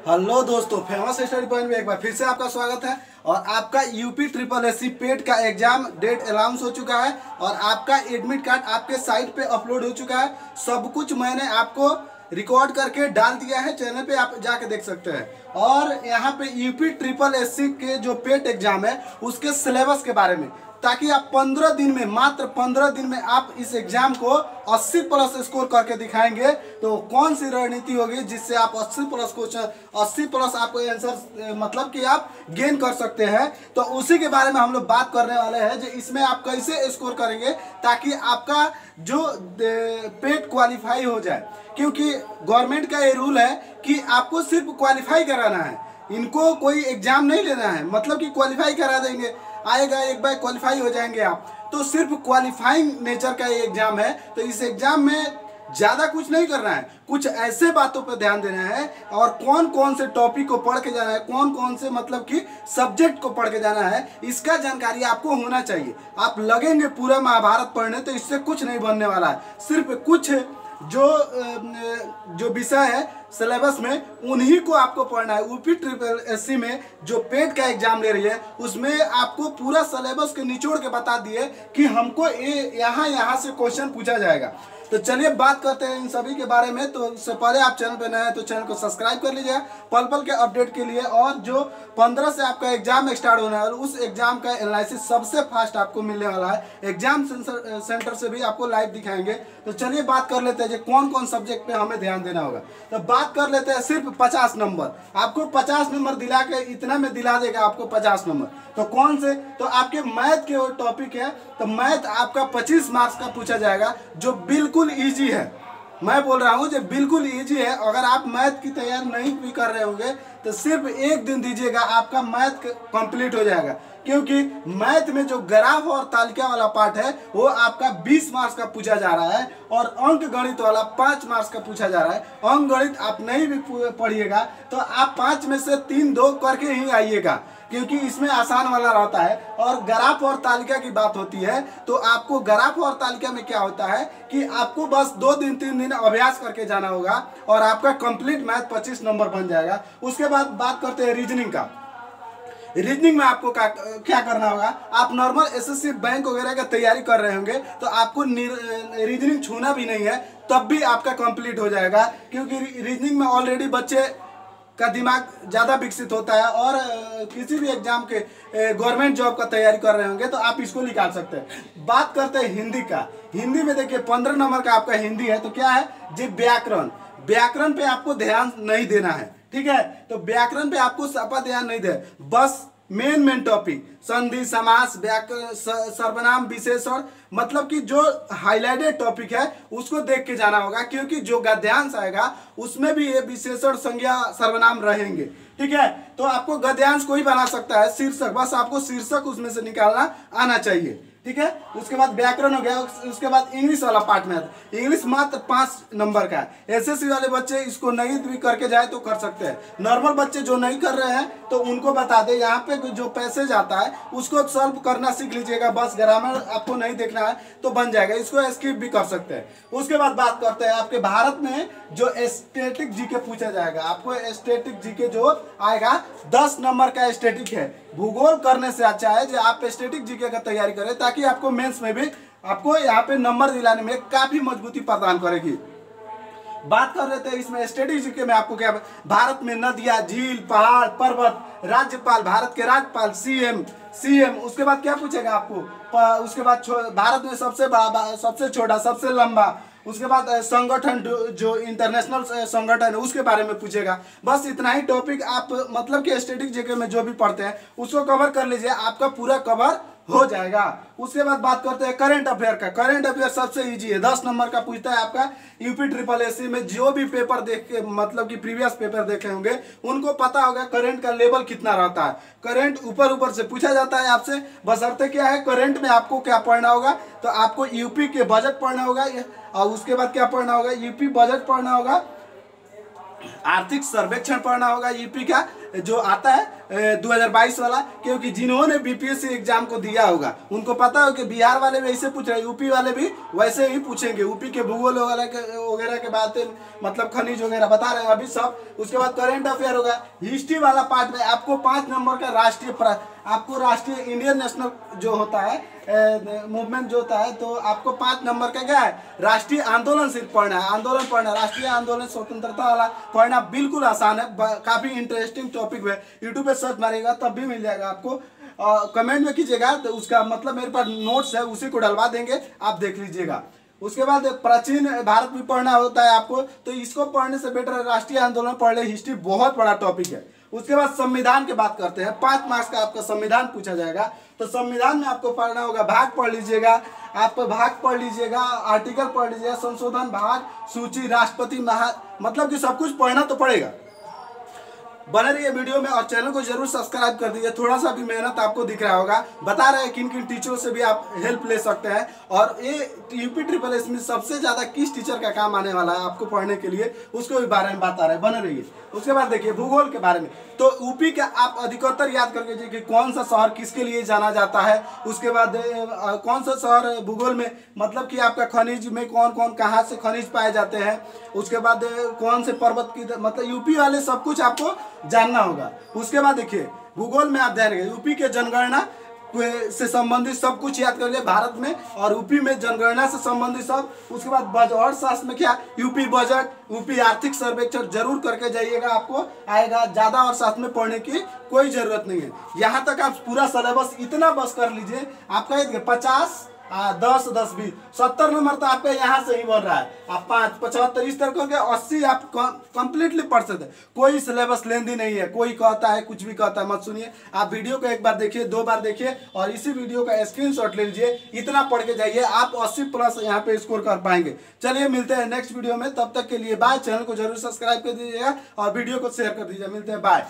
Hello दोस्तों, famous study point में एक बार फिर से आपका स्वागत है। और आपका यूपी ट्रिपल एससी पेट का एग्जाम डेट अनाउंस हो चुका है और आपका एडमिट कार्ड आपके साइट पे अपलोड हो चुका है। सब कुछ मैंने आपको रिकॉर्ड करके डाल दिया है, चैनल पे आप जाके देख सकते हैं। और यहाँ पे यूपी ट्रिपल एससी के जो पेट एग्जाम है उसके सिलेबस के बारे में, ताकि आप 15 दिन में, मात्र 15 दिन में आप इस एग्जाम को 80 प्लस स्कोर करके दिखाएंगे। तो कौन सी रणनीति होगी जिससे आप 80 प्लस क्वेश्चन, 80 प्लस आपको आंसर मतलब कि आप गेन कर सकते हैं, तो उसी के बारे में हम लोग बात करने वाले हैं। जो इसमें आप कैसे स्कोर करेंगे ताकि आपका जो पेट क्वालिफाई हो जाए, क्योंकि गवर्नमेंट का ये रूल है कि आपको सिर्फ क्वालिफाई कराना है, इनको कोई एग्जाम नहीं लेना है। मतलब कि क्वालिफाई करा देंगे, आएगा एक बार क्वालिफाई हो जाएंगे आप, तो सिर्फ क्वालिफाइंग नेचर का ये एग्जाम है। तो इस एग्जाम में ज़्यादा कुछ नहीं करना है, कुछ ऐसे बातों पर ध्यान देना है और कौन कौन से टॉपिक को पढ़ के जाना है, कौन कौन से मतलब कि सब्जेक्ट को पढ़ के जाना है, इसका जानकारी आपको होना चाहिए। आप लगेंगे पूरा महाभारत पढ़ने तो इससे कुछ नहीं बनने वाला है। सिर्फ कुछ जो विषय है सिलेबस में उन्हीं को आपको पढ़ना है। यूपी ट्रिपल एससी में जो पेट का एग्जाम ले रही है उसमें आपको पूरा सिलेबस के निचोड़ के बता दिए कि हमको ये यहाँ से क्वेश्चन पूछा जाएगा। तो चलिए बात करते हैं इन सभी के बारे में। तो उससे पहले आप चैनल पे नए हैं तो चैनल को सब्सक्राइब कर लीजिए पल पल के अपडेट के लिए। और जो 15 से आपका एग्जाम स्टार्ट होना है उस एग्जाम का एनालिसिस सबसे फास्ट आपको मिलने वाला है। एग्जाम सेंटर से भी आपको लाइव दिखाएंगे। तो चलिए बात कर लेते हैं कि कौन कौन सब्जेक्ट पे हमें ध्यान देना होगा। तो बात कर लेते हैं सिर्फ 50 नंबर, आपको 50 नंबर दिला के इतना में दिला देगा आपको 50 नंबर। तो कौन से, तो आपके मैथ के वो टॉपिक है, तो मैथ आपका 25 मार्क्स का पूछा जाएगा जो बिल्कुल इजी है। मैं बोल रहा हूँ जो बिल्कुल इजी है। अगर आप मैथ की तैयारी नहीं भी कर रहे होंगे तो सिर्फ एक दिन दीजिएगा, आपका मैथ कंप्लीट हो जाएगा। क्योंकि मैथ में जो ग्राफ और तालिका वाला पार्ट है वो आपका 20 मार्क्स का पूछा जा रहा है और अंक गणित वाला 5 मार्क्स का पूछा जा रहा है। अंक गणित आप नहीं भी पढ़िएगा तो आप 5 में से 3-2 करके ही आइएगा, क्योंकि इसमें आसान वाला रहता है। और ग्राफ और तालिका की बात होती है तो आपको ग्राफ और तालिका में क्या होता है कि आपको बस 2 दिन 3 दिन अभ्यास करके जाना होगा और आपका कंप्लीट मैथ 25 नंबर बन जाएगा। उसके बाद बात करते हैं रीजनिंग का। रीजनिंग में आपको क्या करना होगा। आप नॉर्मल एसएससी बैंक वगैरह का तैयारी कर रहे होंगे तो आपको रीजनिंग छूना भी नहीं है, तब भी आपका कंप्लीट हो जाएगा। क्योंकि रीजनिंग में ऑलरेडी बच्चे का दिमाग ज़्यादा विकसित होता है और किसी भी एग्जाम के गवर्नमेंट जॉब का तैयारी कर रहे होंगे तो आप इसको निकाल सकते हैं। बात करते हैं हिंदी का। हिंदी में देखिए 15 नंबर का आपका हिंदी है, तो क्या है जी, व्याकरण। व्याकरण पे आपको ध्यान नहीं देना है, ठीक है। तो व्याकरण पे आपको सपा ध्यान नहीं दे, बस मेन टॉपिक संधि, समास, व्याकरण, सर्वनाम, विशेषण, मतलब कि जो हाईलाइटेड टॉपिक है उसको देख के जाना होगा। क्योंकि जो गद्यांश आएगा उसमें भी ये विशेषण, संज्ञा, सर्वनाम रहेंगे, ठीक है। तो आपको गद्यांश कोई बना सकता है, शीर्षक, बस आपको शीर्षक उसमें से निकालना आना चाहिए, ठीक है। उसके बाद व्याकरण हो गया। उसके बाद इंग्लिश वाला पार्ट में आता है। इंग्लिश मात्र 5 नंबर का है। एसएससी वाले बच्चे इसको नहीं भी करके जाए तो कर सकते हैं। नॉर्मल बच्चे जो नहीं कर रहे हैं तो उनको बता दे, यहाँ पे जो पैसेज आता है उसको सॉल्व करना सीख लीजिएगा। बस ग्रामर आपको नहीं देखना है तो बन जाएगा, इसको स्किप भी कर सकते हैं। उसके बाद बात करते हैं आपके भारत में जो स्टैटिक जीके पूछा जाएगा। आपको स्टैटिक जीके जो आएगा 10 नंबर का स्टैटिक है। भूगोल करने से अच्छा है जो आप स्टैटिक जीके का तैयारी करें, ताकि आपको मेंस में भी आपको यहाँ पे नंबर दिलाने में काफी मजबूती प्रदान करेगी। बात कर रहे थे इसमें स्टैटिक जीके में आपको क्या, भारत में नदियां, झील, पहाड़, पर्वत, राज्यपाल, भारत के राज्यपाल, सीएम। उसके बाद क्या पूछेगा आपको, उसके बाद भारत में सबसे छोटा, सबसे लंबा, उसके बाद संगठन जो इंटरनेशनल संगठन है उसके बारे में पूछेगा। बस इतना ही टॉपिक आप मतलब कि स्टैटिक जीके में जो भी पढ़ते हैं उसको कवर कर लीजिए, आपका पूरा कवर हो जाएगा। उसके बाद बात करते हैं करंट अफेयर का। करंट अफेयर सबसे इजी है, 10 नंबर का पूछता है आपका। यूपी ट्रिपल एससी में जो भी पेपर देख के, मतलब कि प्रीवियस पेपर देखे होंगे उनको पता होगा करंट का लेवल कितना रहता है। करंट ऊपर से पूछा जाता है आपसे, बशर्ते क्या है, करंट में आपको क्या पढ़ना होगा, तो आपको यूपी के बजट पढ़ना होगा। और उसके बाद क्या पढ़ना होगा, यूपी बजट पढ़ना होगा, आर्थिक सर्वेक्षण पढ़ना होगा यूपी का, जो आता है 2022 वाला, क्योंकि जिन्होंने बीपीएससी एग्जाम को दिया होगा उनको पता हो कि बिहार वाले भी ऐसे पूछ रहे हैं, यूपी वाले भी वैसे ही पूछेंगे। यूपी के भूगोल वगैरह के बातें, मतलब खनिज वगैरह बता रहे हैं अभी सब। उसके बाद करेंट अफेयर होगा। हिस्ट्री वाला पार्ट में आपको 5 नंबर का आपको राष्ट्रीय इंडियन नेशनल जो होता है मूवमेंट जो होता है, तो आपको 5 नंबर का क्या है, राष्ट्रीय आंदोलन सिर्फ पढ़ना है, आंदोलन पढ़ना, राष्ट्रीय आंदोलन स्वतंत्रता वाला पढ़ना बिल्कुल आसान है, काफी इंटरेस्टिंग टॉपिक है। यूट्यूब पे सर्च मारिएगा तब भी मिल जाएगा आपको। कमेंट में कीजिएगा, तो उसका मतलब मेरे पास नोट्स है उसी को डलवा देंगे, आप देख लीजिएगा। उसके बाद प्राचीन भारत भी पढ़ना होता है आपको, तो इसको पढ़ने से बेटर राष्ट्रीय आंदोलन पढ़ ले, हिस्ट्री बहुत बड़ा टॉपिक है। उसके बाद संविधान की बात करते हैं, 5 मार्क्स का आपका संविधान पूछा जाएगा, तो संविधान में आपको पढ़ना होगा, भाग पढ़ लीजिएगा, आप भाग पढ़ लीजिएगा, आर्टिकल पढ़ लीजिएगा, संशोधन, भाग, सूची, राष्ट्रपति, मतलब कि सब कुछ पढ़ना तो पड़ेगा। बने रहिए वीडियो में और चैनल को जरूर सब्सक्राइब कर दीजिए। थोड़ा सा भी मेहनत आपको दिख रहा होगा, बता रहे हैं किन किन टीचरों से भी आप हेल्प ले सकते हैं, और ये यूपी ट्रिपल एस में सबसे ज्यादा किस टीचर का काम आने वाला है आपको पढ़ने के लिए, उसको भी बारे में बता रहे हैं, बने रहिए। उसके बाद देखिए भूगोल के बारे में, तो यूपी का आप अधिकतर याद करके देखिए कि कौन सा शहर किसके लिए जाना जाता है। उसके बाद कौन सा शहर भूगोल में, मतलब कि आपका खनिज में कौन कौन कहाँ से खनिज पाए जाते हैं। उसके बाद कौन से पर्वत की, मतलब यूपी वाले सब कुछ आपको जानना होगा। उसके बाद देखिए भूगोल में आप ध्यान रखिए, यूपी के जनगणना से संबंधित सब कुछ याद कर लिए भारत में, और यूपी में जनगणना से संबंधित सब। उसके बाद बजट शास्त्र में क्या, यूपी बजट, यूपी आर्थिक सर्वेक्षण जरूर करके जाइएगा, आपको आएगा। ज्यादा और साथ में पढ़ने की कोई जरूरत नहीं है। यहाँ तक आप पूरा सिलेबस इतना बस कर लीजिए, आपका 50 10 10 20 70 नंबर तो आपका यहाँ से ही बन रहा है। आप 5 75 इस तरह करके 80 आप कंप्लीटली पढ़ सकते हैं। कोई सिलेबस लेंदी नहीं है, कोई कहता है कुछ भी कहता है मत सुनिए। आप वीडियो को एक बार देखिए, 2 बार देखिए, और इसी वीडियो का स्क्रीनशॉट ले लीजिए, इतना पढ़ के जाइए, आप 80+ यहाँ पे स्कोर कर पाएंगे। चलिए मिलते हैं नेक्स्ट वीडियो में, तब तक के लिए बाय। चैनल को जरूर सब्सक्राइब कर दीजिएगा और वीडियो को शेयर कर दीजिए। मिलते हैं, बाय।